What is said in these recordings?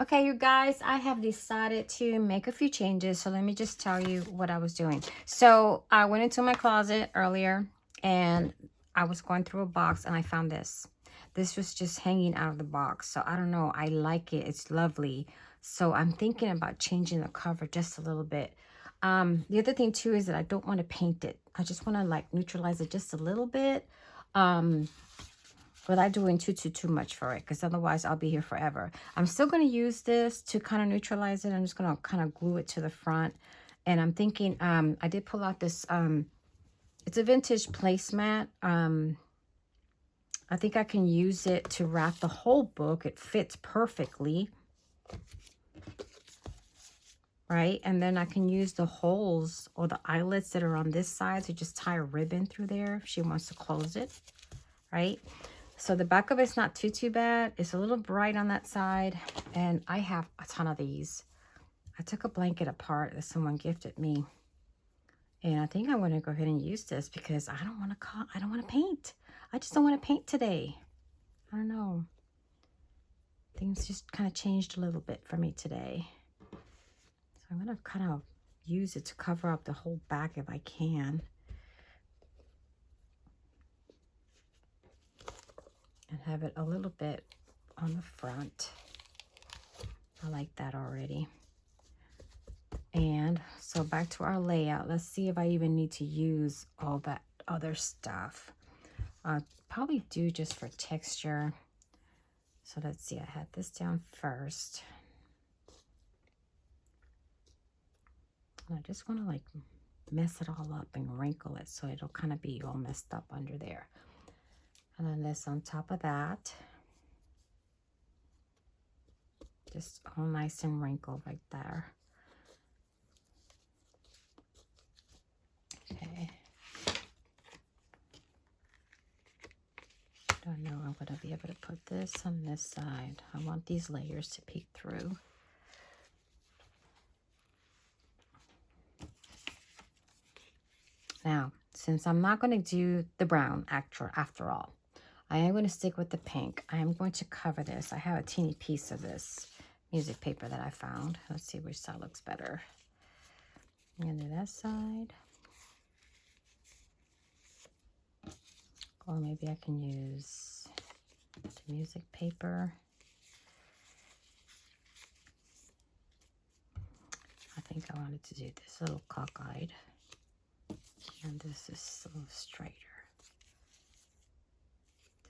Okay, you guys, I have decided to make a few changes. So let me just tell you what I was doing. So I went into my closet earlier and I was going through a box and I found this. This was just hanging out of the box. So I don't know. I like it. It's lovely. So I'm thinking about changing the cover just a little bit. The other thing too is that I don't want to paint it. I just want to like neutralize it just a little bit. Without doing too much for it, because otherwise I'll be here forever. I'm still going to use this to kind of neutralize it. I'm just going to kind of glue it to the front. And I'm thinking, I did pull out this, it's a vintage placemat. I think I can use it to wrap the whole book. It fits perfectly. Right? And then I can use the holes or the eyelets that are on this side to just tie a ribbon through there if she wants to close it. Right? So the back of it's not too bad. It's a little bright on that side. And I have a ton of these. I took a blanket apart that someone gifted me. And I think I'm going to go ahead and use this because I don't want to paint. I just don't want to paint today. I don't know. Things just kind of changed a little bit for me today. So I'm going to kind of use it to cover up the whole back if I can. And have it a little bit on the front. I like that already. And so back to our layout. Let's see if I even need to use all that other stuff. Probably do just for texture. So let's see, I had this down first. And I just want to like mess it all up and wrinkle it so it'll kind of be all messed up under there. And then this on top of that. Just all nice and wrinkled right there. Okay. Don't know I'm going to be able to put this on this side. I want these layers to peek through. Now, since I'm not going to do the brown after all, I am going to stick with the pink. I am going to cover this. I have a teeny piece of this music paper that I found. Let's see which side looks better. I'm going to do that side. Or maybe I can use the music paper. I think I wanted to do this a little cockeyed. And this is a little straighter.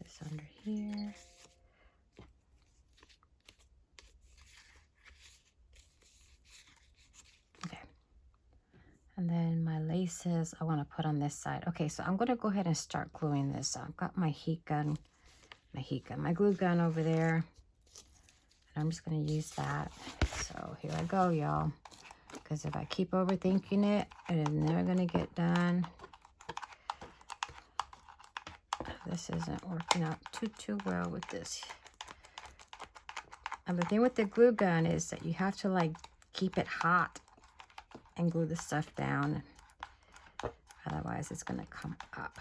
This under here. Okay. And then my laces I want to put on this side. Okay, so I'm going to go ahead and start gluing this. I've got my my glue gun over there. And I'm just going to use that. So here I go, y'all. Because if I keep overthinking it, it is never going to get done. This isn't working out too well with this. And the thing with the glue gun is that you have to like keep it hot and glue the stuff down. Otherwise it's going to come up.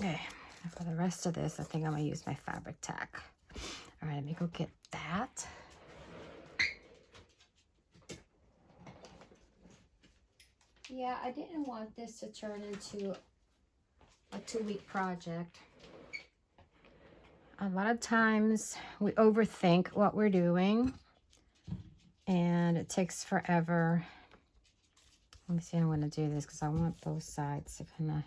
Okay, and for the rest of this, I think I'm going to use my fabric tack. All right, let me go get that. Yeah, I didn't want this to turn into a 2-week project. A lot of times we overthink what we're doing and it takes forever. Let me see how I'm going to do this because I want both sides to kind of...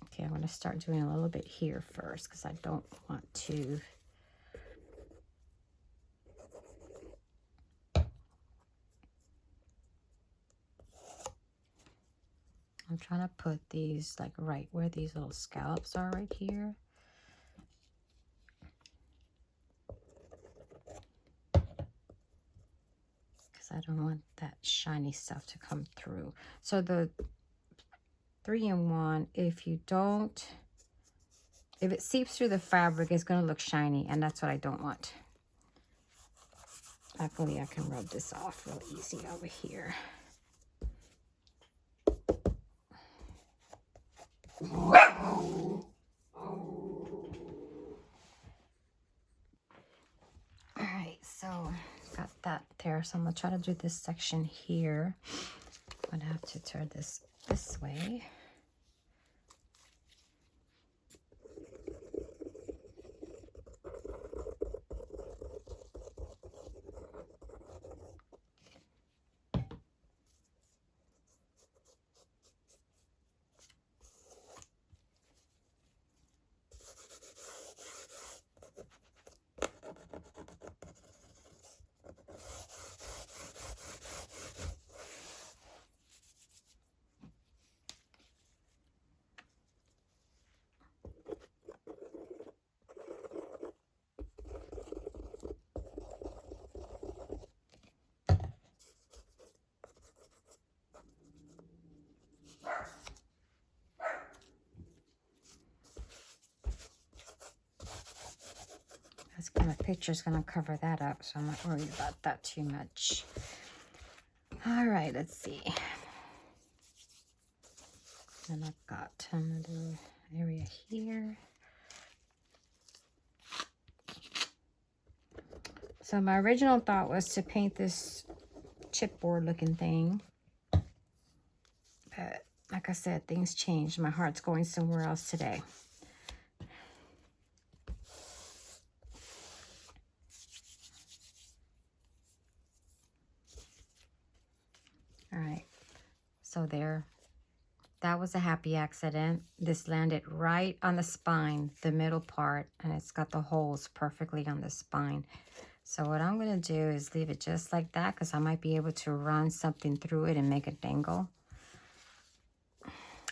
Okay, I'm going to start doing a little bit here first because I don't want to... I'm trying to put these like right where these little scallops are right here. Because I don't want that shiny stuff to come through. So the 3-in-1, if it seeps through the fabric, it's going to look shiny, and that's what I don't want. Luckily, I can rub this off real easy over here. Alright, so got that there. So I'm going to try to do this section here. I'm going to have to turn this way. My picture's going to cover that up, so I'm not worried about that too much. All right, let's see. And I've got another area here. So my original thought was to paint this chipboard looking thing. But like I said, things changed. My heart's going somewhere else today. All right, so there, that was a happy accident. This landed right on the spine, the middle part, and it's got the holes perfectly on the spine. So what I'm going to do is leave it just like that, because I might be able to run something through it and make it dangle.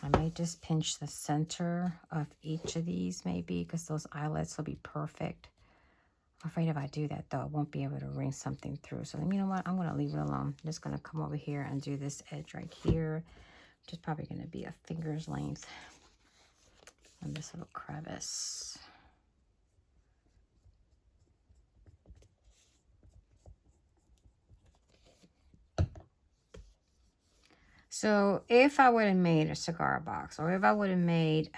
I may just pinch the center of each of these maybe, because those eyelets will be perfect. I'm afraid if I do that, though, I won't be able to ring something through. So you know what? I'm going to leave it alone. I'm just going to come over here and do this edge right here, which is probably going to be a finger's length on this little crevice. So if I would have made a cigar box, or if I would have made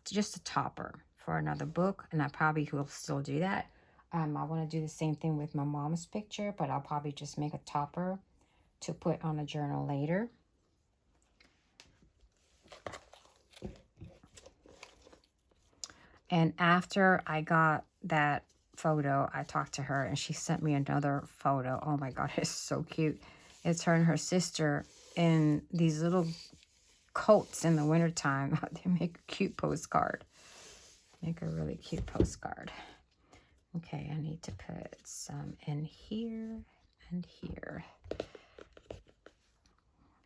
just a topper for another book, and I probably will still do that. I want to do the same thing with my mom's picture, but I'll probably just make a topper to put on a journal later. And after I got that photo, I talked to her and she sent me another photo. Oh my God, it's so cute. It's her and her sister in these little coats in the wintertime. They make a cute postcard. Make a really cute postcard. Okay, I need to put some in here and here.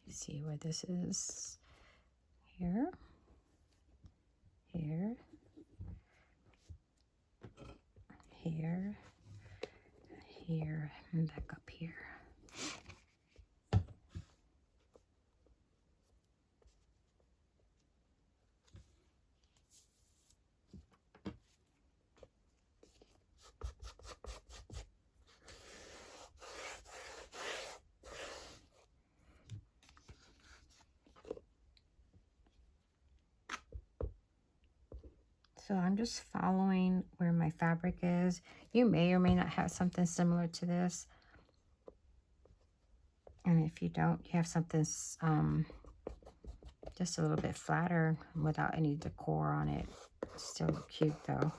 Let's see where this is. Here. Here. Here. Here. And back up here. So I'm just following where my fabric is. You may or may not have something similar to this. And if you don't, you have something just a little bit flatter without any decor on it. Still cute though.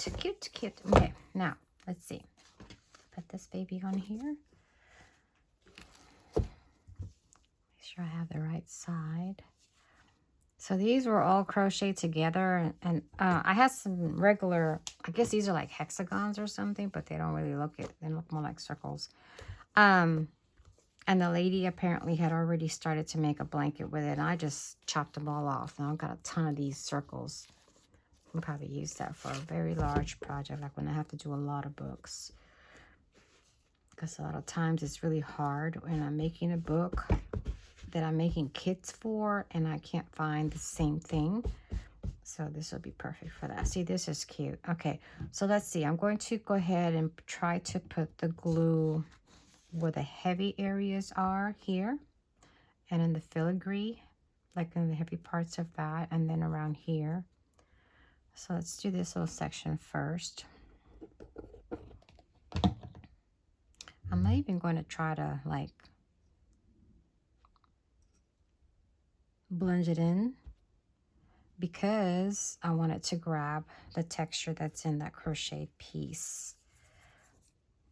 cute, cute, cute. Okay, now let's see. Put this baby on here. Make sure I have the right side. So these were all crocheted together, and I had some regular, I guess these are like hexagons or something, but they don't really look it. They look more like circles. And the lady apparently had already started to make a blanket with it, and I just chopped them all off. Now I've got a ton of these circles. I'll probably use that for a very large project, like when I have to do a lot of books. Because a lot of times it's really hard when I'm making a book that I'm making kits for, and I can't find the same thing. So this will be perfect for that. See, this is cute. Okay, so let's see. I'm going to go ahead and try to put the glue where the heavy areas are here, and in the filigree, like in the heavy parts of that, and then around here. So let's do this little section first. I'm not even going to try to like blend it in, because I want it to grab the texture that's in that crochet piece.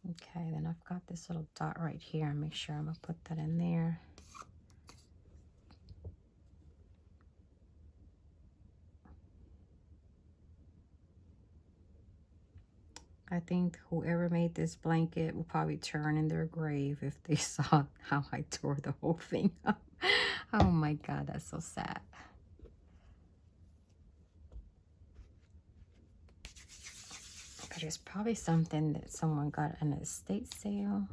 Okay, then I've got this little dot right here. Make sure I'm gonna put that in there. I think whoever made this blanket will probably turn in their grave if they saw how I tore the whole thing up. Oh my God, that's so sad. But it's probably something that someone got in an estate sale.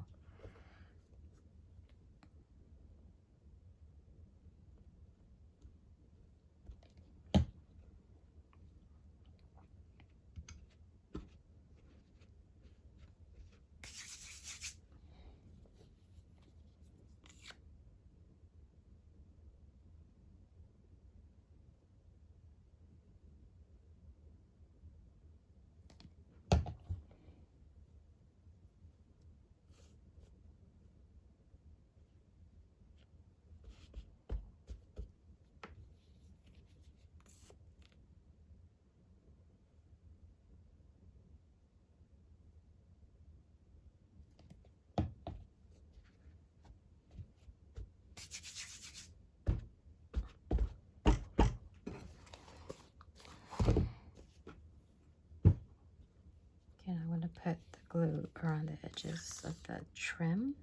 And I'm going to put the glue around the edges of the trim.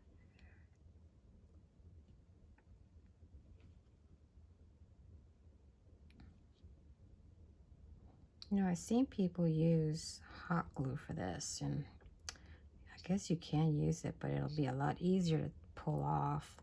You know, I've seen people use hot glue for this, and I guess you can use it, but it'll be a lot easier to pull off.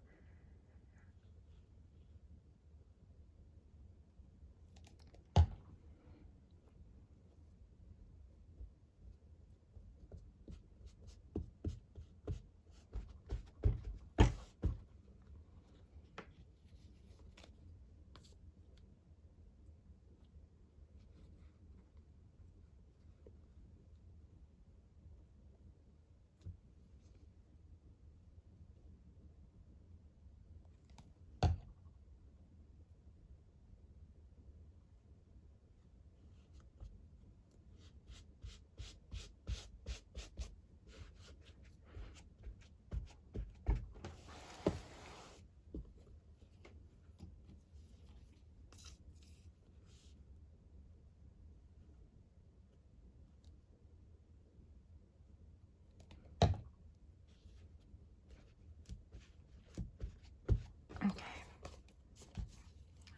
Okay.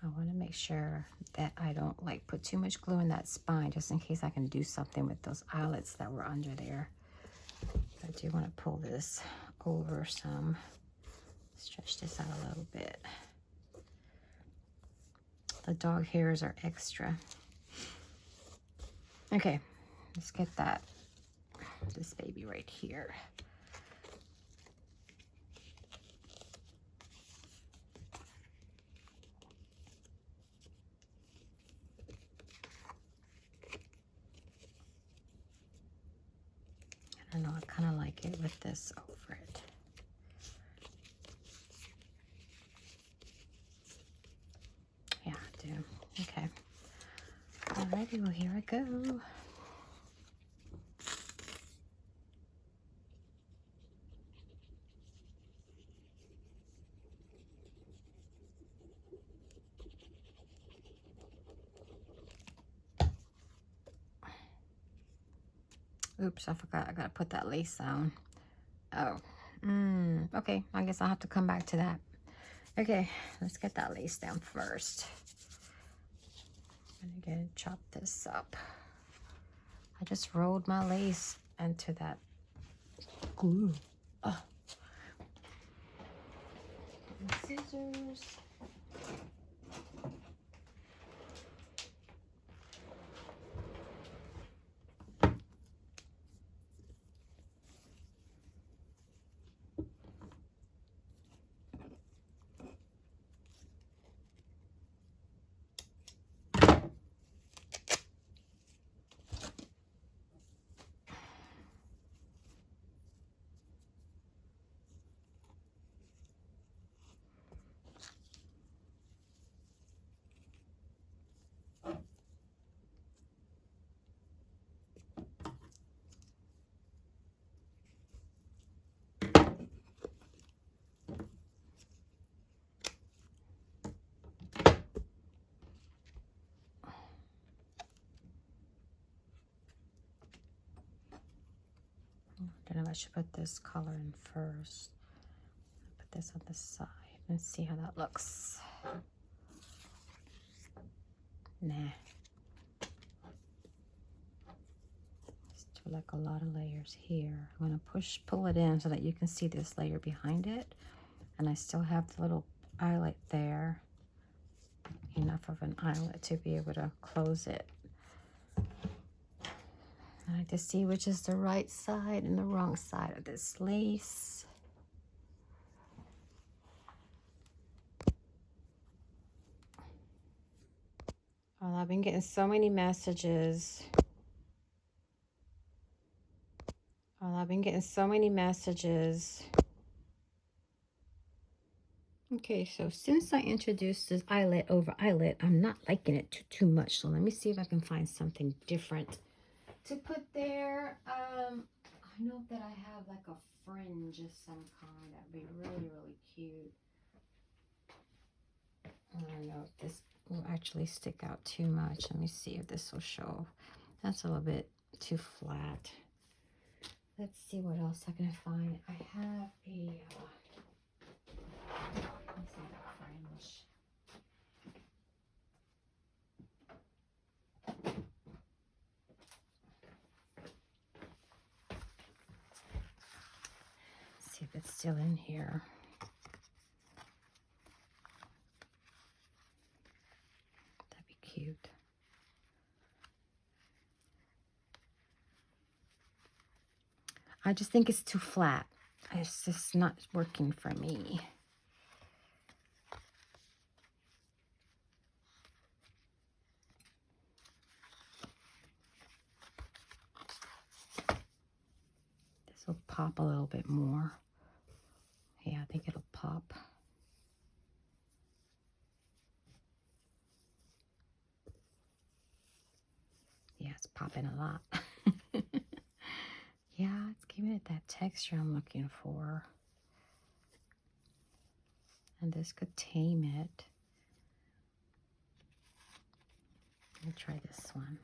I want to make sure that I don't like put too much glue in that spine, just in case I can do something with those eyelets that were under there. I do want to pull this over some, stretch this out a little bit. The dog hairs are extra. Okay, let's get this baby right here. I don't know, I kind of like it with this over it. Yeah, I do. Okay. Alrighty, well, here I go. Oops, I forgot. I gotta put that lace on. Oh, okay. I guess I'll have to come back to that. Okay, let's get that lace down first. I'm gonna chop this up. I just rolled my lace into that glue. Oh. Scissors. I don't know if I should put this color in first. Put this on the side. Let's see how that looks. Nah. Just do like a lot of layers here. I'm going to pull it in so that you can see this layer behind it. And I still have the little eyelet there. Enough of an eyelet to be able to close it. I like to see which is the right side and the wrong side of this lace. Well, I've been getting so many messages. Okay, so since I introduced this eyelet over eyelet, I'm not liking it too much. So let me see if I can find something different to put there. I know that I have like a fringe of some kind. That'd be really, really cute. I don't know if this will actually stick out too much. Let me see if this will show. That's a little bit too flat. Let's see what else I can find. I have a let's see that fringe. Let's see if it's still in here. That'd be cute. I just think it's too flat. It's just not working for me. This will pop a little bit more. Yeah, I think it'll pop. Yeah, it's popping a lot. Yeah, it's giving it that texture I'm looking for. And this could tame it. Let me try this one.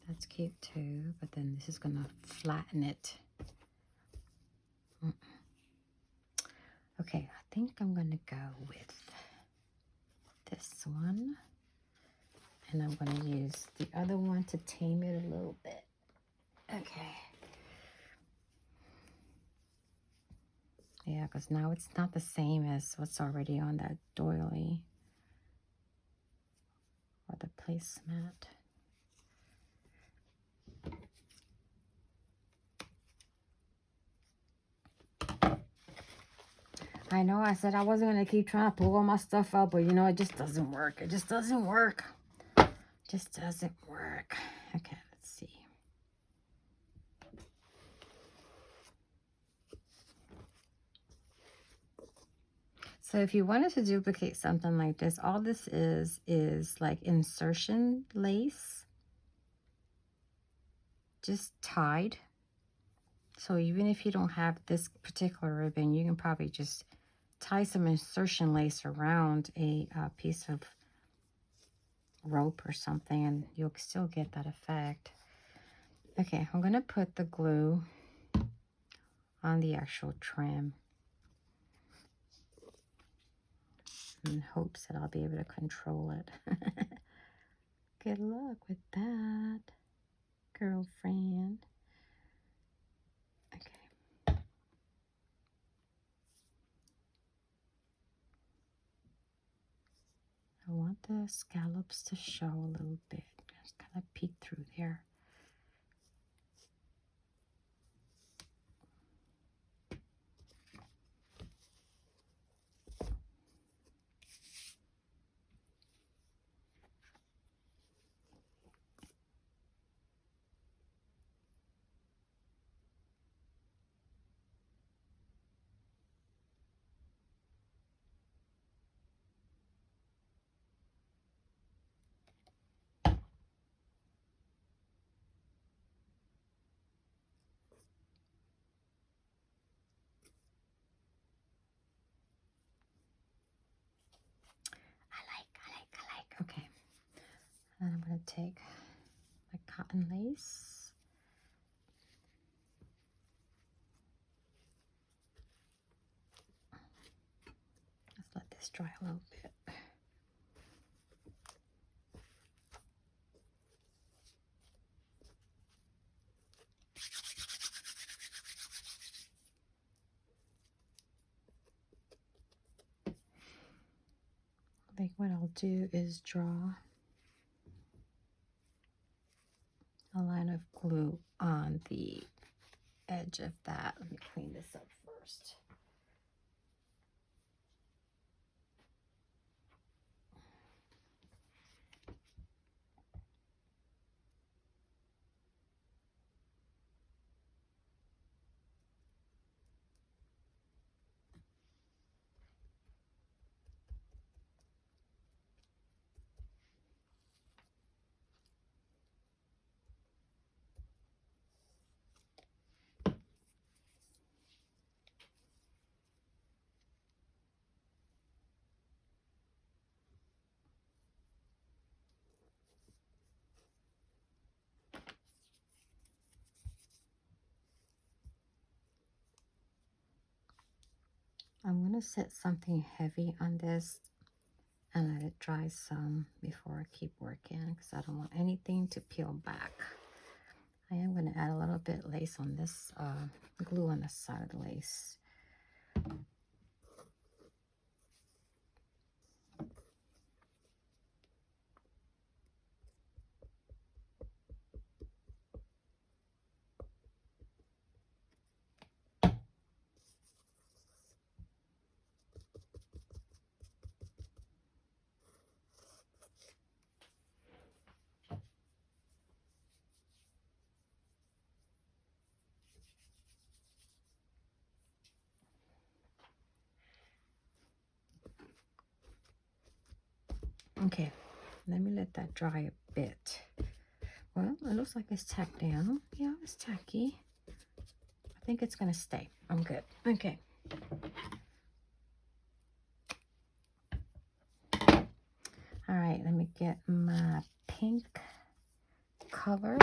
That's cute too, but then this is gonna flatten it. Okay, I think I'm gonna go with this one. And I'm gonna use the other one to tame it a little bit. Okay. Yeah, because now it's not the same as what's already on that doily or the placemat. I know I said I wasn't going to keep trying to pull all my stuff out, but you know, it just doesn't work. It just doesn't work. It just doesn't work. Okay, let's see. So if you wanted to duplicate something like this, all this is like insertion lace. just tied. So even if you don't have this particular ribbon, you can probably just tie some insertion lace around a piece of rope or something, and you'll still get that effect. Okay, I'm going to put the glue on the actual trim in hopes that I'll be able to control it. Good luck with that, girlfriend. Okay. I want the scallops to show a little bit. Just kind of peek through there. I like. Okay. And I'm going to take my cotton lace. Let's let this dry a little bit. I think what I'll do is draw a line of glue on the edge of that. Let me clean this up first. I'm going to set something heavy on this and let it dry some before I keep working, because I don't want anything to peel back. I am going to add a little bit lace on this, glue on the side of the lace. Okay, let me let that dry a bit. Well, it looks like it's tacked down. Yeah, it's tacky. I think it's going to stay. I'm good. Okay. All right, let me get my pink color.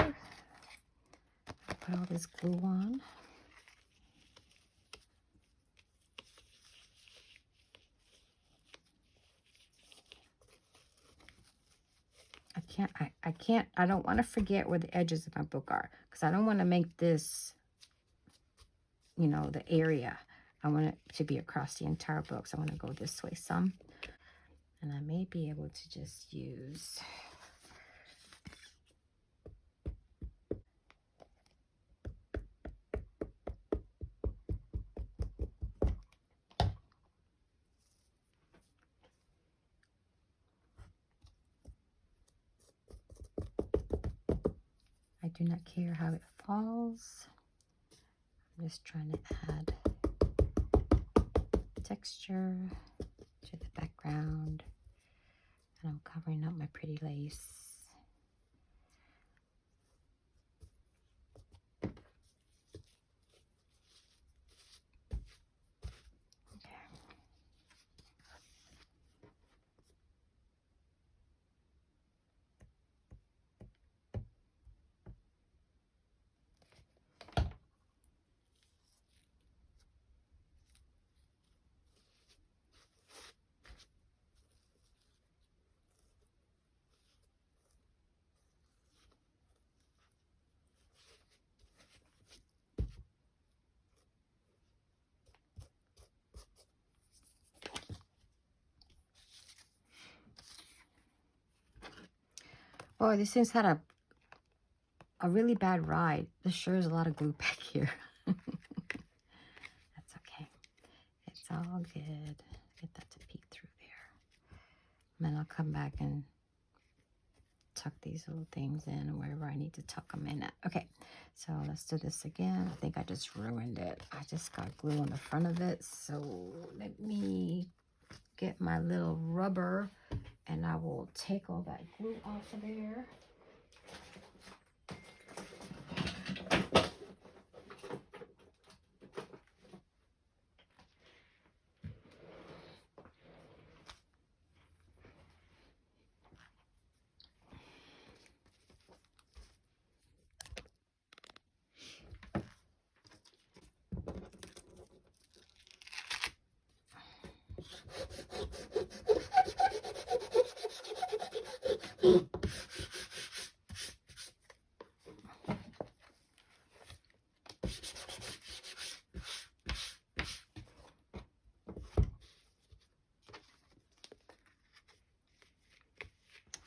Put all this glue on. I don't want to forget where the edges of my book are, because I don't want to make this, you know, the area. I want it to be across the entire book, so I want to go this way some. And I may be able to just use I do not care how it falls. I'm just trying to add texture to the background. And I'm covering up my pretty lace. Boy, this thing's had a really bad ride. There sure is a lot of glue back here. That's okay. It's all good. Get that to peek through there. And then I'll come back and tuck these little things in wherever I need to tuck them in at. Okay, so let's do this again. I think I just ruined it. I just got glue on the front of it. So let me get my little rubber and I will take all that glue off of there.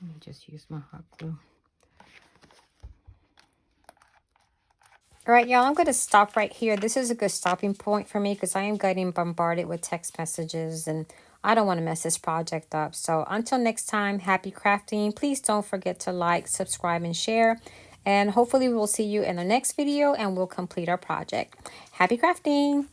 Let me just use my hot glue. All right, y'all, I'm going to stop right here. This is a good stopping point for me because I am getting bombarded with text messages and I don't want to mess this project up. So until next time, happy crafting. Please don't forget to like, subscribe, and share. And hopefully we will see you in the next video and we'll complete our project. Happy crafting!